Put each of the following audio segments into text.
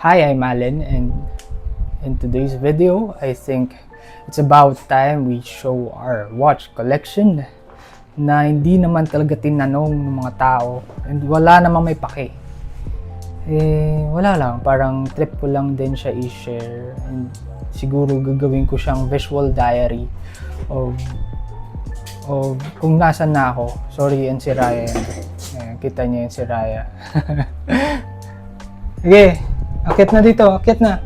Hi, I'm Allen, and in today's video, I think it's about time we show our watch collection na hindi naman talaga tinanong ng mga tao and wala namang may pake. Wala lang, parang trip ko lang din siya i-share and siguro gagawin ko siyang visual diary of kung nasan na ako. Sorry, yan si Raya. Kita niya yan si Raya. Okay. Akyat na dito, akyat na.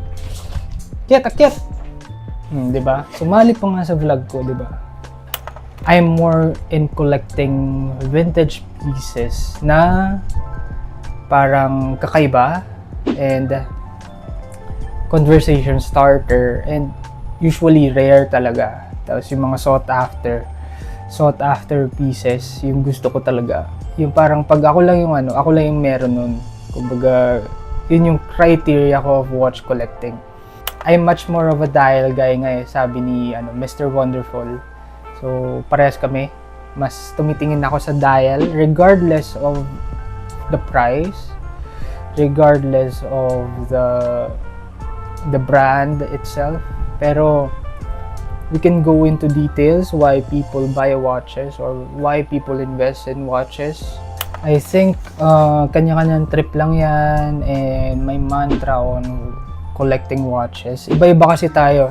Akyat. Diba? Sumali pa nga sa vlog ko, diba? I'm more in collecting vintage pieces na parang kakaiba and conversation starter and usually rare talaga. Tapos yung mga sought after pieces, yung gusto ko talaga. Yung parang pag ako lang yung meron nun. Kumbaga, yun yung criteria ko of watch collecting. I'm much more of a dial guy nga sabi ni Mr. Wonderful. So, parehas kami. Mas tumitingin ako sa dial regardless of the price, regardless of the brand itself. Pero, we can go into details why people buy watches or why people invest in watches. I think kanya-kanyang trip lang yan and may mantra on collecting watches. Iba-iba kasi tayo.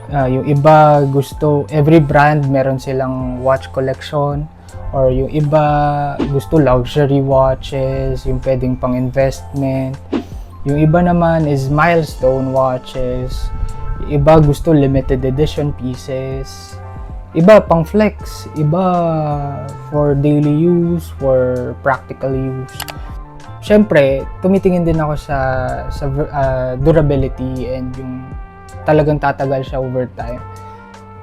Yung iba gusto, every brand meron silang watch collection, or yung iba gusto luxury watches, yung pwedeng pang investment. Yung iba naman is milestone watches. Yung iba gusto limited edition pieces. Iba pang flex, iba for daily use, for practical use. Siyempre, tumitingin din ako sa durability and yung talagang tatagal siya over time.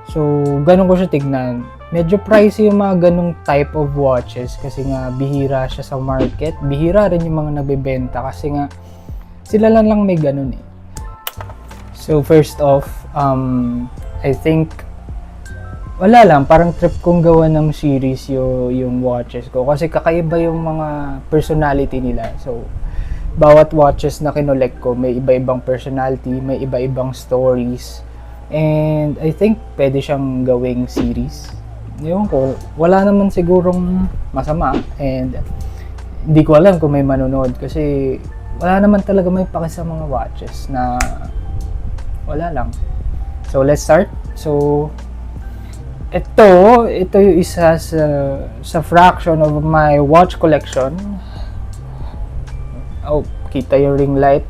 So, ganun ko siya tignan. Medyo pricey yung mga ganung type of watches kasi nga bihira siya sa market. Bihira rin yung mga nagbebenta kasi nga sila lang may ganun eh. So, first off, I think wala lang, parang trip kong gawa ng series yung watches ko kasi kakaiba yung mga personality nila. So, bawat watches na kinolect ko may iba-ibang personality, may iba-ibang stories. And I think pwede siyang gawing series. Yung ko, wala naman sigurong masama and hindi ko alam kung may manonood kasi wala naman talaga may pake sa mga watches na wala lang. So, let's start. So, ito yung isa sa fraction of my watch collection. Oh, kita yung ring light.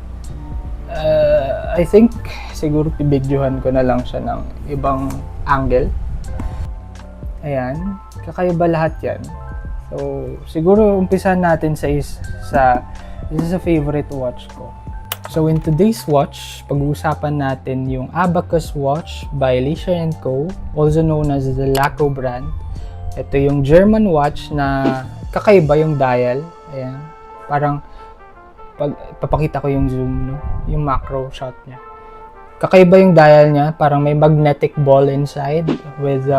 I think siguro pibidyohan ko na lang siya ng ibang angle. Ayan, kakaiba lahat yan. So, siguro umpisahan natin sa isa sa favorite watch ko. So in today's watch, pag-uusapan natin yung Abacus watch by Leisure & Co, also known as the Laco brand. Ito yung German watch na kakaiba yung dial. Ayan, parang papakita ko yung zoom, no? Yung macro shot niya. Kakaiba yung dial niya, parang may magnetic ball inside with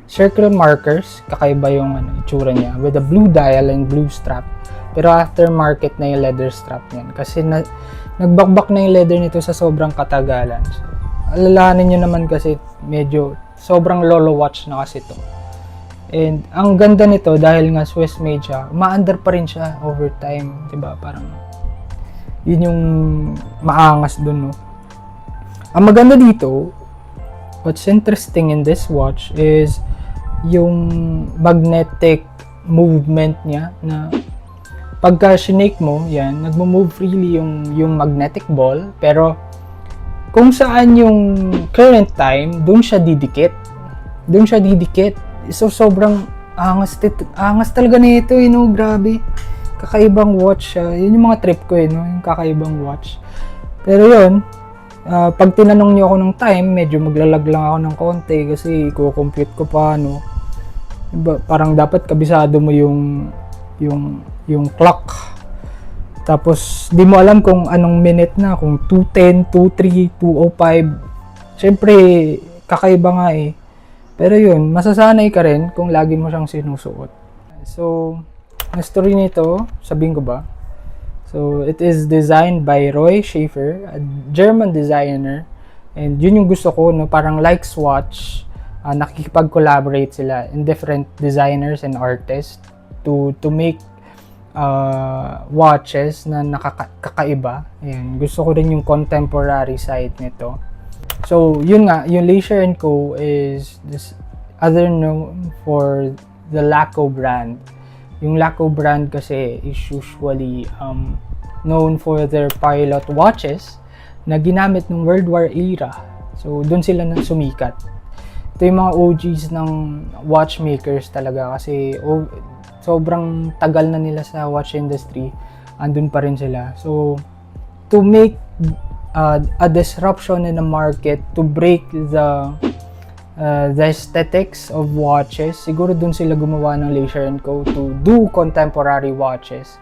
circle markers. Kakaiba yung itsura niya with a blue dial and blue strap. Pero aftermarket na yung leather strap niyan. Kasi nagbakbak na yung leather nito sa sobrang katagalan. So, alalahanin nyo naman kasi medyo sobrang lolo watch na kasi to. And ang ganda nito dahil nga Swiss made siya, umaandar pa rin siya over time. Diba? Parang yun yung maangas dun, no? Ang maganda dito, what's interesting in this watch is yung magnetic movement niya na pagka sinake mo, yan, nagmo-move freely yung magnetic ball, pero kung saan yung current time, doon siya didikit. So, sobrang angas talaga nito, grabe. Kakaibang watch siya. Yun yung mga trip ko, yung kakaibang watch. Pero yun, pag tinanong niyo ako ng time, medyo maglalag lang ako ng konti kasi i-compute ko pa, parang dapat kabisado mo yung clock. Tapos, di mo alam kung anong minute na, kung 2:10, 2:03, 2:05. Siyempre, kakaiba nga eh. Pero yun, masasanay ka rin kung lagi mo siyang sinusuot. So, ang story nito, sabihin ko ba? So, it is designed by Roy Schaefer, a German designer. And yun yung gusto ko, no? Parang like Swatch, nakikipag-collaborate sila in different designers and artists to make watches na kakaiba. Ayan, gusto ko rin yung contemporary side nito. So, yun nga, yung Leisure & Co. is this other known for the Laco brand. Yung Laco brand kasi is usually known for their pilot watches na ginamit ng World War era. So, dun sila nang sumikat. Ito yung mga OGs ng watchmakers talaga kasi sobrang tagal na nila sa watch industry, andun pa rin sila. So, to make a disruption in the market, to break the aesthetics of watches, siguro dun sila gumawa ng Leisure & Co. to do contemporary watches.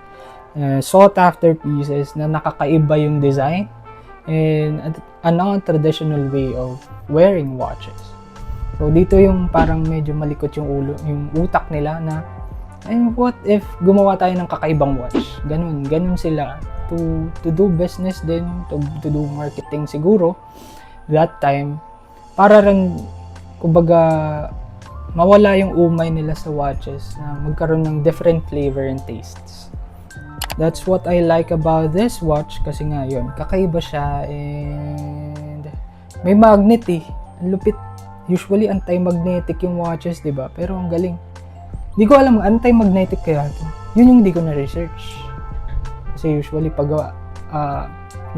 Sought after pieces na nakakaiba yung design and a non-traditional way of wearing watches. So, dito yung parang medyo malikot yung utak nila na what if gumawa tayo ng kakaibang watch? Ganun sila. To do business din, to do marketing siguro that time, para rin kumbaga mawala yung umay nila sa watches na magkaroon ng different flavor and tastes. That's what I like about this watch kasi nga yun, kakaiba siya and may magnet eh. Ang lupit. Usually anti-magnetic yung watches, 'di ba? Pero ang galing. Di ko alam, anti-magnetic kaya ito. Yun yung di ko na-research. Kasi usually pag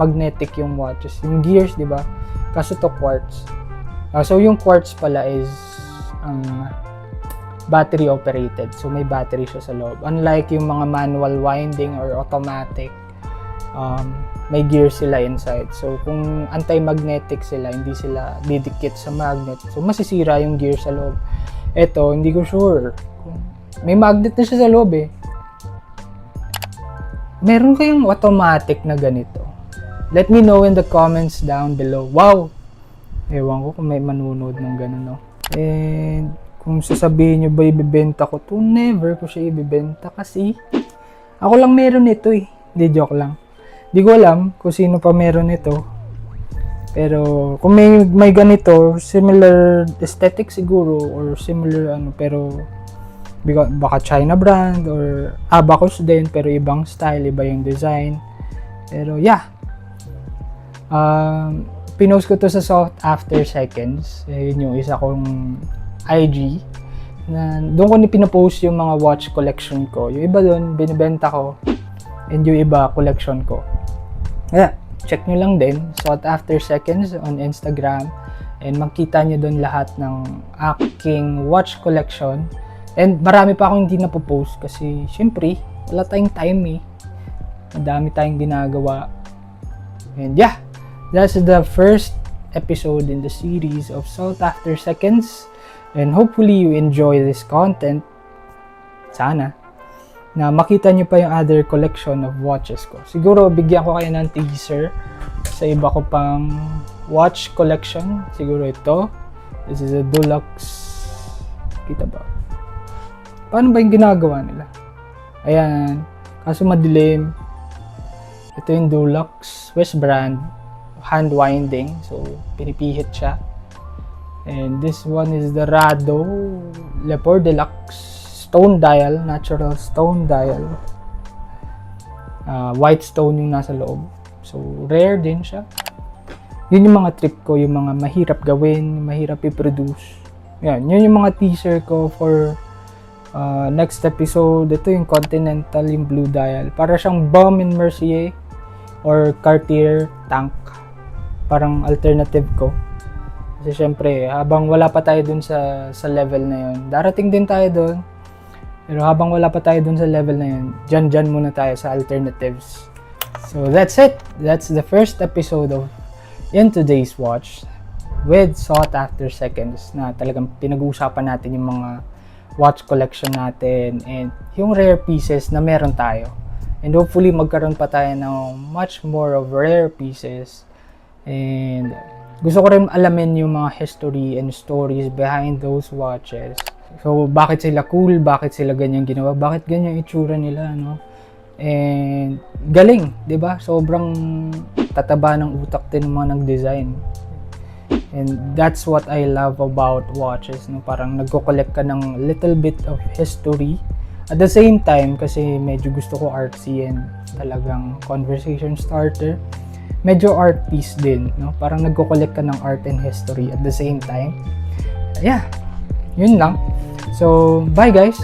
magnetic yung watches, yung gears, di ba? Kaso to quartz. So yung quartz pala is battery operated. So may battery siya sa loob. Unlike yung mga manual winding or automatic, may gears sila inside. So kung anti-magnetic sila, hindi sila didikit sa magnet. So masisira yung gear sa loob. Ito, hindi ko sure. May magnet na siya sa loob eh. Meron kayong automatic na ganito? Let me know in the comments down below. Wow! Ewan ko kung may manunod ng gano'n, no? And kung sasabihin nyo ba ibibenta ko to, never ko siya ibibenta kasi ako lang meron ito eh. Hindi, joke lang. Di ko alam kung sino pa meron ito. Pero kung may ganito, similar aesthetic siguro or similar pero baka China brand or Abacus din pero ibang style, iba yung design. Pero yeah. Pinost ko to sa Sought After Seconds. Yun yung isa kong IG na doon ko pinapost yung mga watch collection ko. Yung iba doon binibenta ko and yung iba collection ko. Yeah, check nyo lang din Sought After Seconds on Instagram and makita nyo doon lahat ng aking watch collection. And marami pa akong hindi napopost kasi syempre wala tayong time eh. Madami tayong ginagawa. And yeah, that's the first episode in the series of Sought After Seconds. And hopefully you enjoy this content. Sana. Na makita nyo pa yung other collection of watches ko. Siguro bigyan ko kayo ng teaser sa iba ko pang watch collection. Siguro ito. This is a Dulux. Kita ba? Paano ba yung ginagawa nila? Ayan. Kaso madilim. Ito yung Dulux Swiss brand. Hand winding. So, pinipihit siya. And this one is the Rado Lepore Deluxe Stone Dial. Natural stone dial. White stone yung nasa loob. So, rare din siya. Yun yung mga trip ko. Yung mga mahirap gawin. Mahirap i-produce. Yan. Yun yung mga teaser ko for next episode. Ito yung Continental, yung blue dial. Para siyang Baume & Mercier or Cartier tank. Parang alternative ko. Kasi syempre, habang wala pa tayo dun sa level na yun, darating din tayo dun. Pero habang wala pa tayo dun sa level na yun, dyan muna tayo sa alternatives. So that's it. That's the first episode of In Today's Watch with Sought After Seconds na talagang pinag-uusapan natin yung mga watch collection natin and yung rare pieces na meron tayo. And hopefully magkaroon pa tayo ng much more of rare pieces. And gusto ko rin alamin yung mga history and stories behind those watches. So bakit sila cool, bakit sila ganyan ginawa, bakit ganyan itsura nila, no? And galing, 'di ba? Sobrang tataba ng utak din ng mga nag-design. And that's what I love about watches, no? Parang nagko-collect ka ng little bit of history. At the same time, kasi medyo gusto ko artsy and talagang conversation starter, medyo art piece din, no? Parang nagko-collect ka ng art and history at the same time. Yeah, yun lang. So, bye guys!